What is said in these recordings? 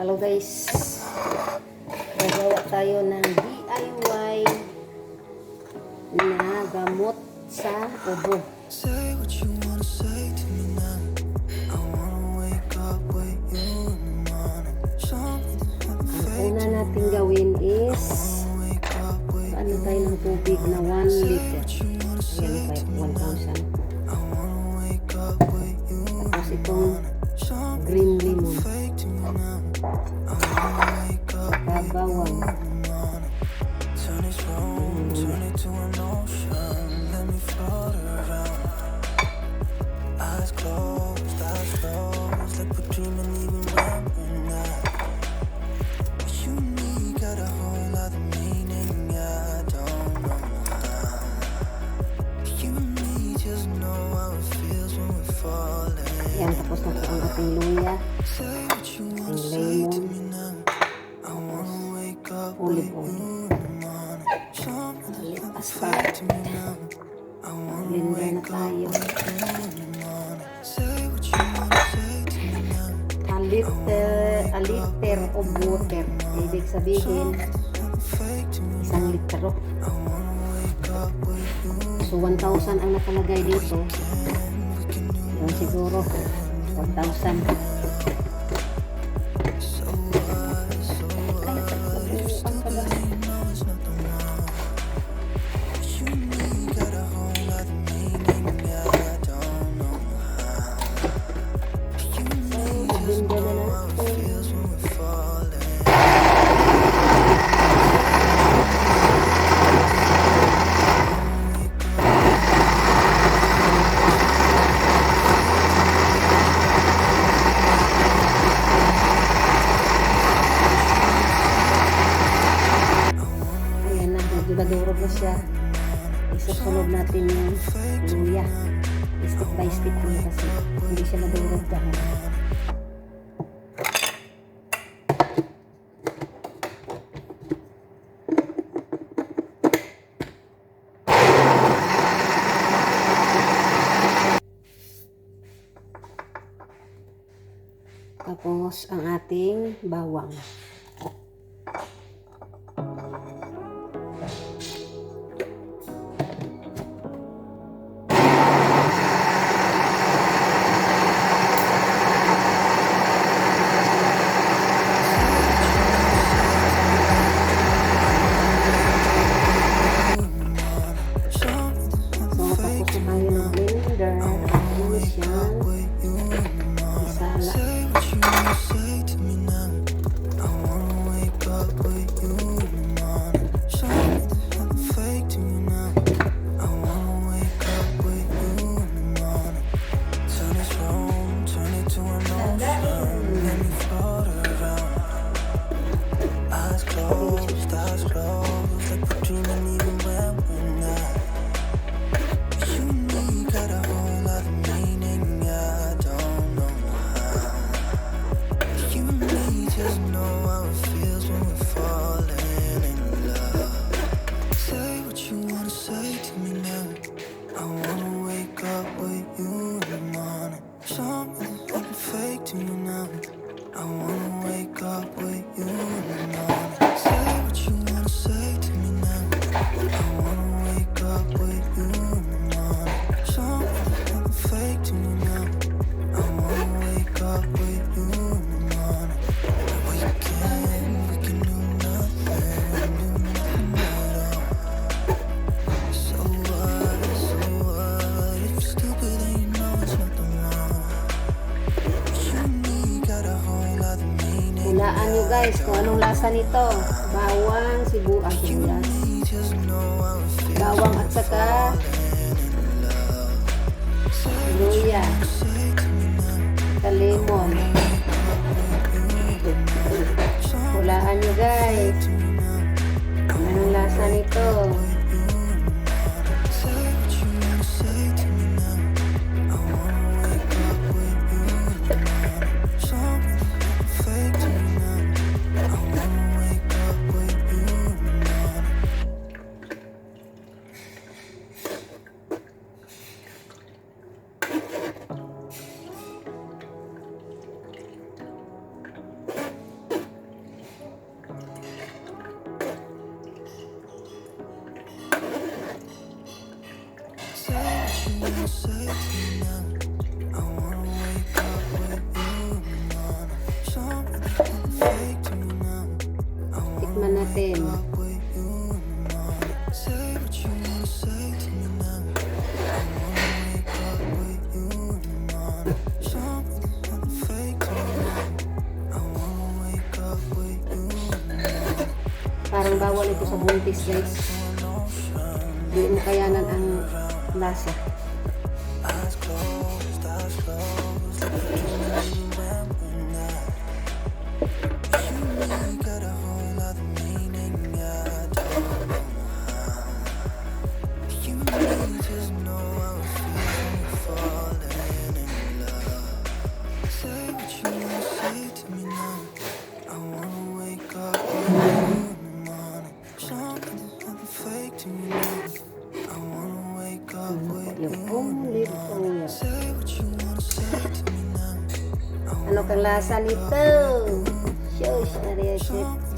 Hello guys, gagawa tayo ng DIY na gamot sa ubo. Ang una natin gawin is paano tayo ng tubig na 1 liter. Ayan, 1,000. Tapos itong green lemon, bawang, yan, tapos na po ang ating luya, ang lemon, olive oil, asparag, blender na tayo, a liter of water, ibig sabihin 1 litro. So 1,000 ang nakalagay dito, yun siguro 1,000. Nadurog na siya. Isusunod natin yung luya. Step by step na kasi hindi siya nadurog dahil. Tapos ang ating bawang. Hulaan nyo guys kung anong lasa nito. Bawang, sibuyas, bawang at saka luya, lemon. Hulaan nyo guys kung anong lasa nito. Tikman natin. Parang bawal ito sa buntis, guys. Hindi mo kayanan ang lasa. Ano kang lasa nito? Shush, Ariasip.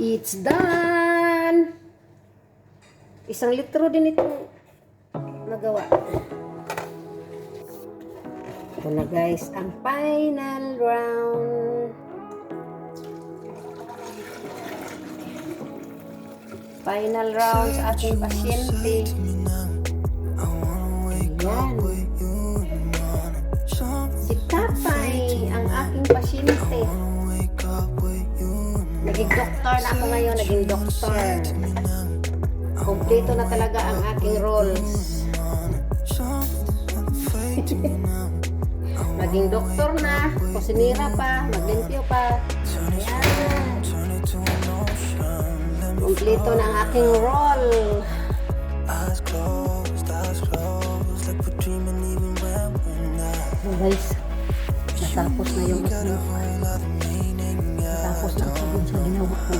It's done! 1 litro din itong nagawa. Ito na guys, ang final round. Final round sa ating pasyente. Ayan. Si Tatay, ang aking pasyente. Naging doktor na ako ngayon, naging doktor. Kompleto na talaga ang aking roles. Maging doktor na, kusinira pa, maglimpyo pa. Ayan. Kompleto na ang aking role. So guys, natapos na yung muslim. Tapos na ako dun sa ginawa ko.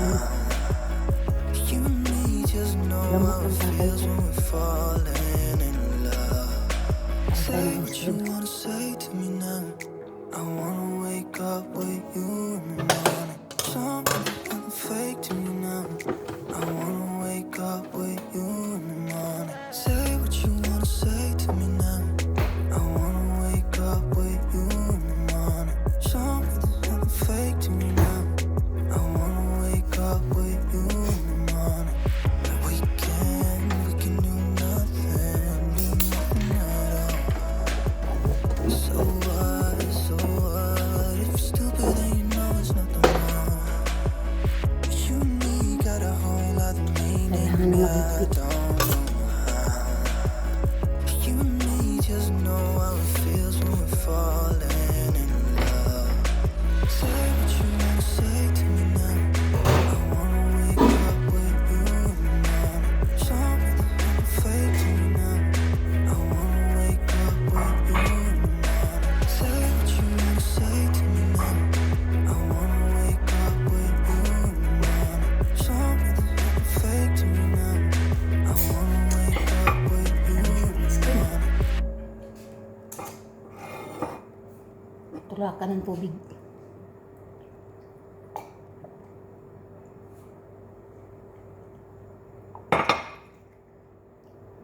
Gamot ang tatay ko. Tatay ng muslim. Tulakan ng tubig.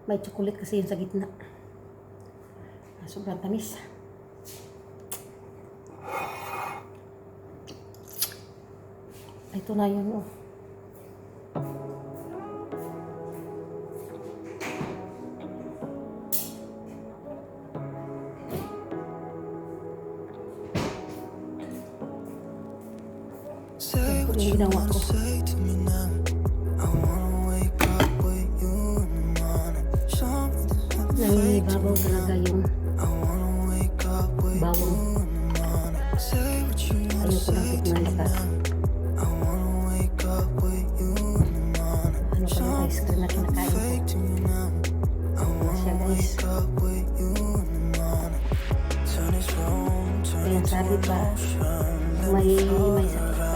May chocolate kasi yun sa gitna. Sobrang tamis. Ito na yun, oh. Ito yung ginawa ko. Nangingibabaw talaga yung bawang. Ayoko lang tikman na pa. Ano pa yung ice cream na kinakain ko? Ano siya, guys? Kaya sabi pa, may sakit ka.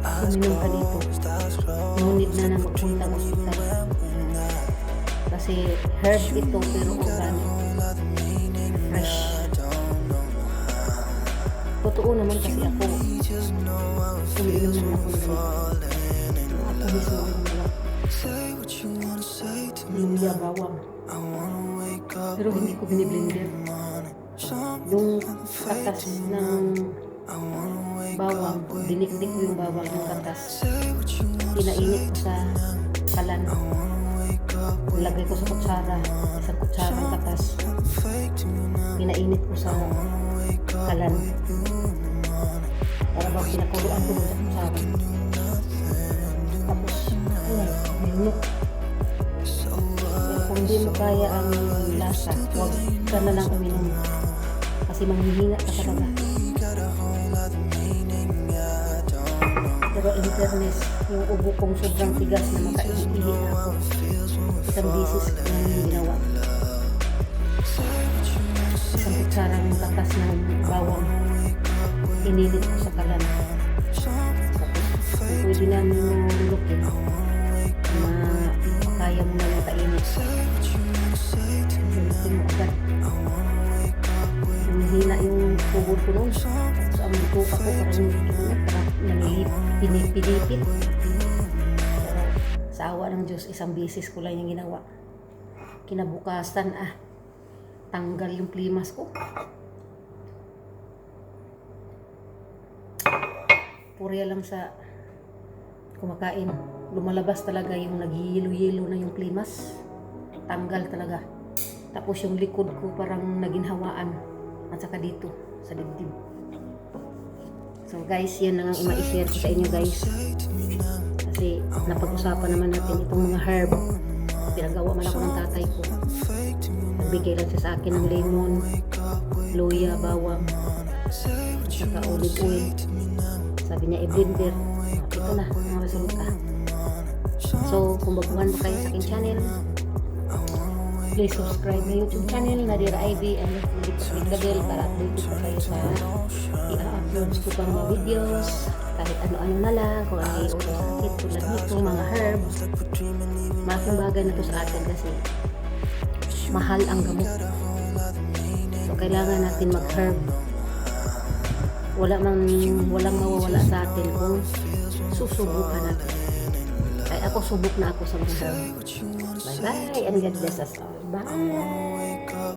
Pag uminom ka dito, ngunit na magpunta ng ospital. Kasi herb ito pero organic. Fresh. Totoo naman kasi ako. Umiinom naman ako ng ganito. Ako mismo ang gumala. Luya, bawang. Pero hindi ko biniblender. Yung katas ng bawang, dinikdik ko yung bawang ng katas. Pinainit ko sa kalan. Nilagay ko sa kutsara, isang kutsarang katas. Pinainit ko sa kalan. Para bang pinakuluan ko sa kutsara. Tapos, minuk. Pero kung hindi mo kaya ang lasa, huwag ka na lang uminom. Kasi manghihina ka talaga. Pero in fairness, yung ubo kong sobrang tigas na makaihili na ako. Isang bisis ko na yung ginawa. Isang kutsarang katas ng bawang. Inilit ko sa kalan. Tapos, pwede namin yung lulukin. Kaya mo na yung kainit. Lulukin mo agad. Humihina yung tubod ko nun. Tapos ang buka ko parang pinipilipit. Sa awa ng Diyos, isang bisis ko lang yung ginawa. Kinabukasan, tanggal yung plimas ko. Purya lang sa kumakain. Lumalabas talaga yung naghihilo-hilo na yung plimas. Tanggal talaga. Tapos yung likod ko parang naginhawaan. At saka dito, sa dibdib. So guys, yan na nga i-share ko sa inyo guys. Kasi napag-usapan naman natin itong mga herb. Pinagawa man ako ng tatay ko. Nagbigay lang siya sa akin ng lemon, luya, bawang, at saka olive oil. Sabi niya i-blender. Ito na, ang resulta. So kung baguhan mo kayo sa aking channel, please subscribe na YouTube channel na Dira Ivy and click the bell para update pa kayo sa i-upload ko pang mga videos, kahit ano-ano na lang, kung ano yung sakit tulad nito, mga herbs. Malaking bagay na to sa atin kasi mahal ang gamot. So kailangan natin mag-herb. Walang mawawala sa atin kung susubukan natin. Ay ako subok na ako sa mga herb. Bye bye and God bless us all. Bye.